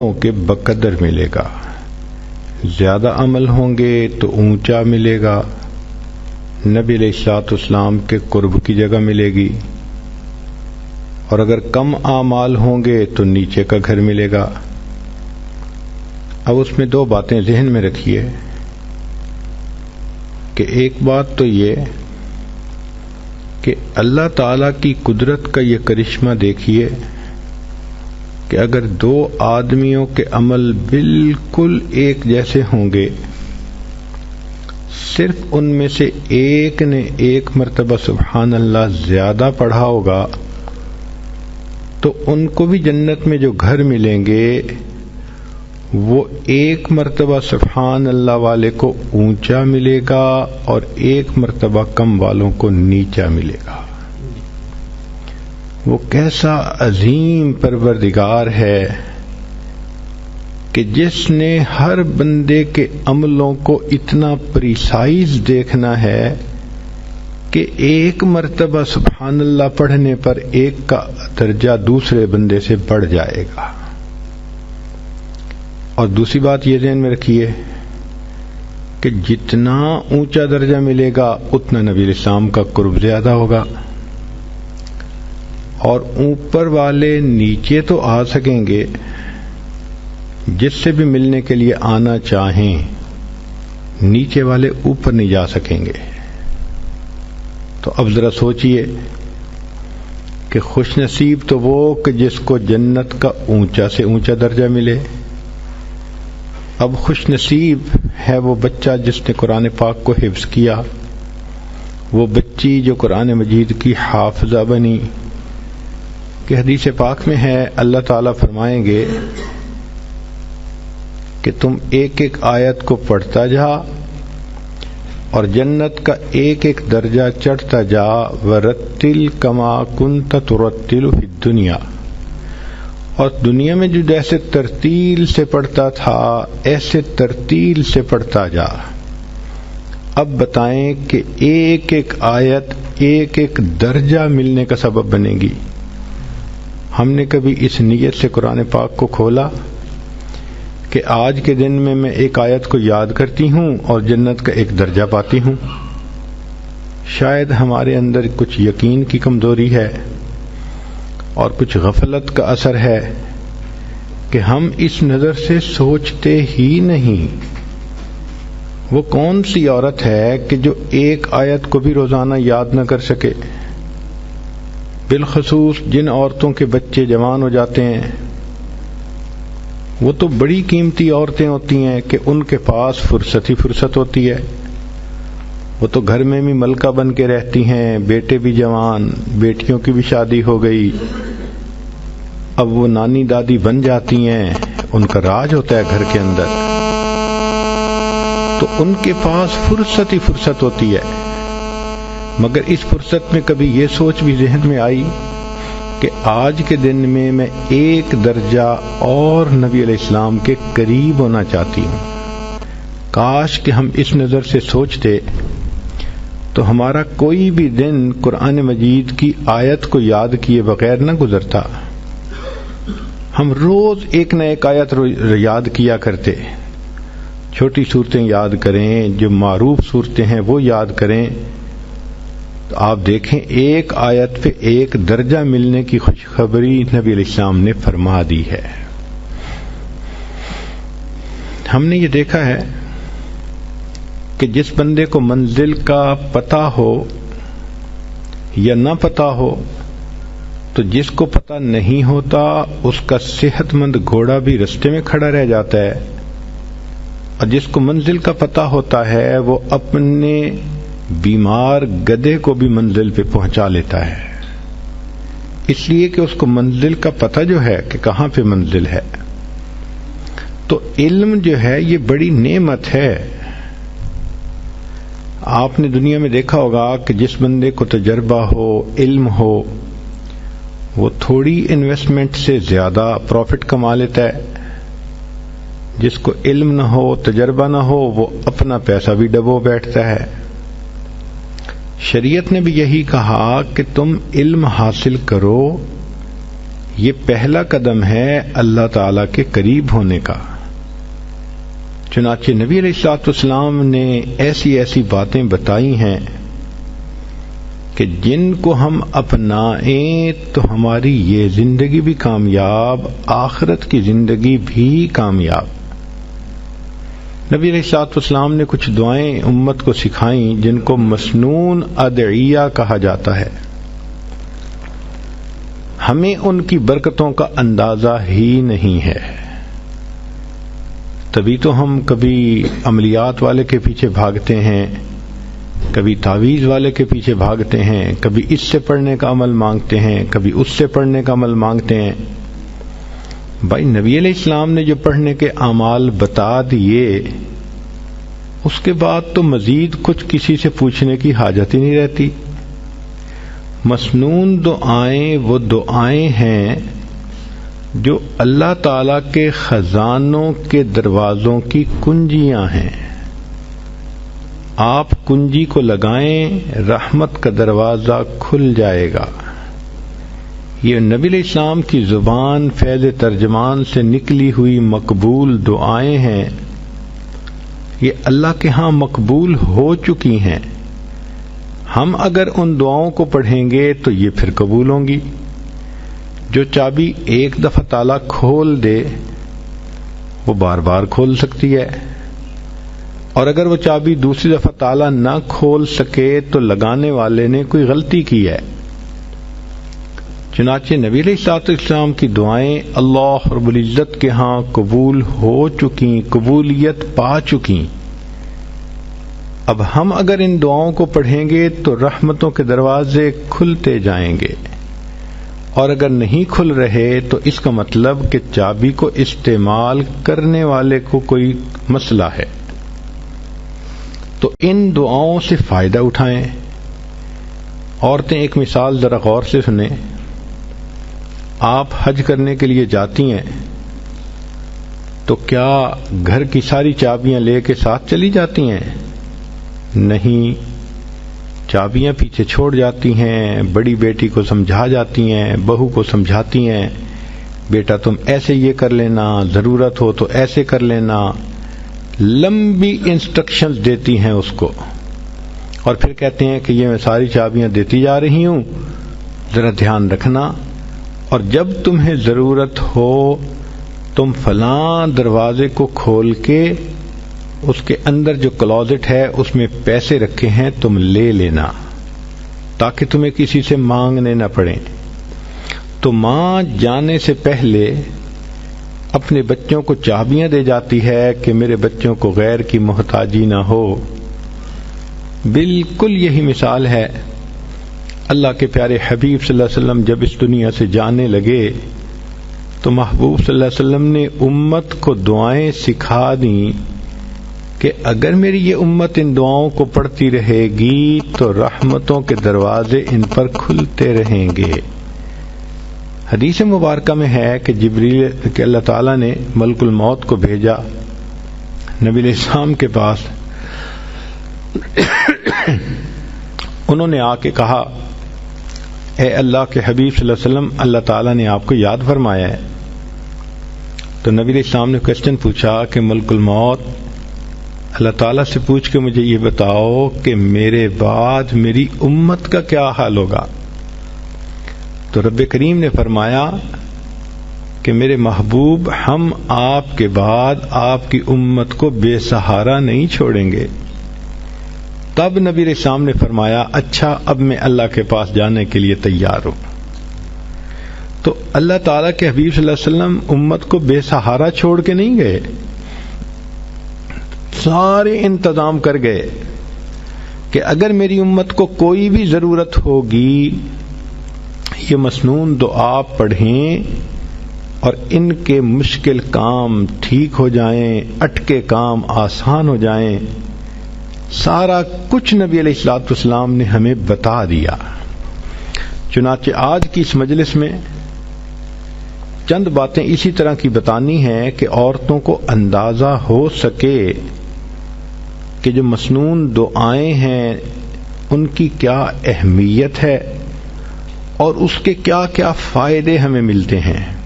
کے بقدر ملے گا، زیادہ عمل ہوں گے تو اونچا ملے گا، نبی علیہ الصلوۃ والسلام کے قرب کی جگہ ملے گی، اور اگر کم اعمال ہوں گے تو نیچے کا گھر ملے گا۔ اب اس میں دو باتیں ذہن میں رکھیے کہ ایک بات تو یہ کہ اللہ تعالی کی قدرت کا یہ کرشمہ دیکھیے کہ اگر دو آدمیوں کے عمل بالکل ایک جیسے ہوں گے، صرف ان میں سے ایک نے ایک مرتبہ سبحان اللہ زیادہ پڑھا ہوگا تو ان کو بھی جنت میں جو گھر ملیں گے وہ ایک مرتبہ سبحان اللہ والے کو اونچا ملے گا اور ایک مرتبہ کم والوں کو نیچا ملے گا۔ وہ کیسا عظیم پروردگار ہے کہ جس نے ہر بندے کے عملوں کو اتنا پریسائز دیکھنا ہے کہ ایک مرتبہ سبحان اللہ پڑھنے پر ایک کا درجہ دوسرے بندے سے بڑھ جائے گا۔ اور دوسری بات یہ ذہن میں رکھیے کہ جتنا اونچا درجہ ملے گا اتنا نبی علیہ السلام کا قرب زیادہ ہوگا، اور اوپر والے نیچے تو آ سکیں گے، جس سے بھی ملنے کے لیے آنا چاہیں، نیچے والے اوپر نہیں جا سکیں گے۔ تو اب ذرا سوچئے کہ خوش نصیب تو وہ کہ جس کو جنت کا اونچا سے اونچا درجہ ملے، اب خوش نصیب ہے وہ بچہ جس نے قرآن پاک کو حفظ کیا، وہ بچی جو قرآن مجید کی حافظہ بنی، کہ حدیث پاک میں ہے اللہ تعالیٰ فرمائیں گے کہ تم ایک ایک آیت کو پڑھتا جا اور جنت کا ایک ایک درجہ چڑھتا جا، ورتل کما کنت ترتل فی الدنیا، اور دنیا میں جو جیسے ترتیل سے پڑھتا تھا ایسے ترتیل سے پڑھتا جا۔ اب بتائیں کہ ایک ایک آیت ایک ایک درجہ ملنے کا سبب بنے گی۔ ہم نے کبھی اس نیت سے قرآن پاک کو کھولا کہ آج کے دن میں ایک آیت کو یاد کرتی ہوں اور جنت کا ایک درجہ پاتی ہوں؟ شاید ہمارے اندر کچھ یقین کی کمزوری ہے اور کچھ غفلت کا اثر ہے کہ ہم اس نظر سے سوچتے ہی نہیں۔ وہ کون سی عورت ہے کہ جو ایک آیت کو بھی روزانہ یاد نہ کر سکے؟ بالخصوص جن عورتوں کے بچے جوان ہو جاتے ہیں، وہ تو بڑی قیمتی عورتیں ہوتی ہیں کہ ان کے پاس فرصت ہی فرصت ہوتی ہے۔ وہ تو گھر میں بھی ملکہ بن کے رہتی ہیں، بیٹے بھی جوان، بیٹیوں کی بھی شادی ہو گئی، اب وہ نانی دادی بن جاتی ہیں، ان کا راج ہوتا ہے گھر کے اندر، تو ان کے پاس فرصت ہی فرصت ہوتی ہے۔ مگر اس فرصت میں کبھی یہ سوچ بھی ذہن میں آئی کہ آج کے دن میں ایک درجہ اور نبی علیہ السلام کے قریب ہونا چاہتی ہوں؟ کاش کہ ہم اس نظر سے سوچتے تو ہمارا کوئی بھی دن قرآن مجید کی آیت کو یاد کیے بغیر نہ گزرتا۔ ہم روز ایک نہ ایک آیت یاد کیا کرتے، چھوٹی صورتیں یاد کریں، جو معروف صورتیں ہیں وہ یاد کریں، تو آپ دیکھیں ایک آیت پہ ایک درجہ ملنے کی خوشخبری نبی علیہ السلام نے فرما دی ہے۔ ہم نے یہ دیکھا ہے کہ جس بندے کو منزل کا پتہ ہو یا نہ پتہ ہو، تو جس کو پتہ نہیں ہوتا اس کا صحت مند گھوڑا بھی رستے میں کھڑا رہ جاتا ہے، اور جس کو منزل کا پتہ ہوتا ہے وہ اپنے بیمار گدھے کو بھی منزل پہ پہنچا لیتا ہے، اس لیے کہ اس کو منزل کا پتہ جو ہے کہ کہاں پہ منزل ہے۔ تو علم جو ہے یہ بڑی نعمت ہے۔ آپ نے دنیا میں دیکھا ہوگا کہ جس بندے کو تجربہ ہو، علم ہو، وہ تھوڑی انویسٹمنٹ سے زیادہ پروفٹ کما لیتا ہے۔ جس کو علم نہ ہو، تجربہ نہ ہو، وہ اپنا پیسہ بھی ڈبو بیٹھتا ہے۔ شریعت نے بھی یہی کہا کہ تم علم حاصل کرو، یہ پہلا قدم ہے اللہ تعالی کے قریب ہونے کا۔ چنانچہ نبی علیہ الصلوۃ والسلام نے ایسی ایسی باتیں بتائی ہیں کہ جن کو ہم اپنائیں تو ہماری یہ زندگی بھی کامیاب، آخرت کی زندگی بھی کامیاب۔ نبی علیہ الصلوۃ والسلام نے کچھ دعائیں امت کو سکھائیں جن کو مسنون ادعیہ کہا جاتا ہے۔ ہمیں ان کی برکتوں کا اندازہ ہی نہیں ہے، تبھی تو ہم کبھی عملیات والے کے پیچھے بھاگتے ہیں، کبھی تعویذ والے کے پیچھے بھاگتے ہیں، کبھی اس سے پڑھنے کا عمل مانگتے ہیں، کبھی اس سے پڑھنے کا عمل مانگتے ہیں۔ بھائی نبی علیہ السلام نے جو پڑھنے کے اعمال بتا دیے، اس کے بعد تو مزید کچھ کسی سے پوچھنے کی حاجت ہی نہیں رہتی۔ مسنون دعائیں وہ دعائیں ہیں جو اللہ تعالی کے خزانوں کے دروازوں کی کنجیاں ہیں۔ آپ کنجی کو لگائیں، رحمت کا دروازہ کھل جائے گا۔ یہ نبی علیہ السلام کی زبان فیض ترجمان سے نکلی ہوئی مقبول دعائیں ہیں، یہ اللہ کے ہاں مقبول ہو چکی ہیں۔ ہم اگر ان دعاؤں کو پڑھیں گے تو یہ پھر قبول ہوں گی۔ جو چابی ایک دفعہ تالا کھول دے وہ بار بار کھول سکتی ہے، اور اگر وہ چابی دوسری دفعہ تالا نہ کھول سکے تو لگانے والے نے کوئی غلطی کی ہے۔ چنانچہ نبی علیہ الصلوۃ والسلام کی دعائیں اللہ رب العزت کے ہاں قبول ہو چکی، قبولیت پا چکی۔ اب ہم اگر ان دعاؤں کو پڑھیں گے تو رحمتوں کے دروازے کھلتے جائیں گے، اور اگر نہیں کھل رہے تو اس کا مطلب کہ چابی کو استعمال کرنے والے کو کوئی مسئلہ ہے۔ تو ان دعاؤں سے فائدہ اٹھائیں۔ عورتیں ایک مثال ذرا غور سے سنیں۔ آپ حج کرنے کے لیے جاتی ہیں تو کیا گھر کی ساری چابیاں لے کے ساتھ چلی جاتی ہیں؟ نہیں، چابیاں پیچھے چھوڑ جاتی ہیں، بڑی بیٹی کو سمجھا جاتی ہیں، بہو کو سمجھاتی ہیں، بیٹا تم ایسے یہ کر لینا، ضرورت ہو تو ایسے کر لینا، لمبی انسٹرکشنز دیتی ہیں اس کو، اور پھر کہتے ہیں کہ یہ میں ساری چابیاں دیتی جا رہی ہوں، ذرا دھیان رکھنا، اور جب تمہیں ضرورت ہو تم فلاں دروازے کو کھول کے اس کے اندر جو کلوزٹ ہے اس میں پیسے رکھے ہیں تم لے لینا، تاکہ تمہیں کسی سے مانگنے نہ پڑیں۔ تو ماں جانے سے پہلے اپنے بچوں کو چابیاں دے جاتی ہے کہ میرے بچوں کو غیر کی محتاجی نہ ہو۔ بالکل یہی مثال ہے۔ اللہ کے پیارے حبیب صلی اللہ علیہ وسلم جب اس دنیا سے جانے لگے تو محبوب صلی اللہ علیہ وسلم نے امت کو دعائیں سکھا دیں کہ اگر میری یہ امت ان دعاؤں کو پڑھتی رہے گی تو رحمتوں کے دروازے ان پر کھلتے رہیں گے۔ حدیث مبارکہ میں ہے کہ جبریل کہ اللہ تعالیٰ نے ملک الموت کو بھیجا نبی علیہ السلام کے پاس۔ انہوں نے آ کے کہا، اے اللہ کے حبیب صلی اللہ علیہ وسلم، اللہ تعالیٰ نے آپ کو یاد فرمایا ہے۔ تو نبی علیہ السلام نے کوسچن پوچھا کہ ملک الموت، اللہ تعالیٰ سے پوچھ کے مجھے یہ بتاؤ کہ میرے بعد میری امت کا کیا حال ہوگا؟ تو رب کریم نے فرمایا کہ میرے محبوب، ہم آپ کے بعد آپ کی امت کو بے سہارا نہیں چھوڑیں گے۔ تب نبی علیہ السلام نے فرمایا، اچھا اب میں اللہ کے پاس جانے کے لیے تیار ہوں۔ تو اللہ تعالیٰ کے حبیب صلی اللہ علیہ وسلم امت کو بے سہارا چھوڑ کے نہیں گئے، سارے انتظام کر گئے کہ اگر میری امت کو کوئی بھی ضرورت ہوگی یہ مسنون دعا پڑھیں اور ان کے مشکل کام ٹھیک ہو جائیں، اٹکے کام آسان ہو جائیں۔ سارا کچھ نبی علیہ الصلوۃ والسلام نے ہمیں بتا دیا۔ چنانچہ آج کی اس مجلس میں چند باتیں اسی طرح کی بتانی ہیں کہ عورتوں کو اندازہ ہو سکے کہ جو مسنون دعائیں ہیں ان کی کیا اہمیت ہے اور اس کے کیا کیا فائدے ہمیں ملتے ہیں.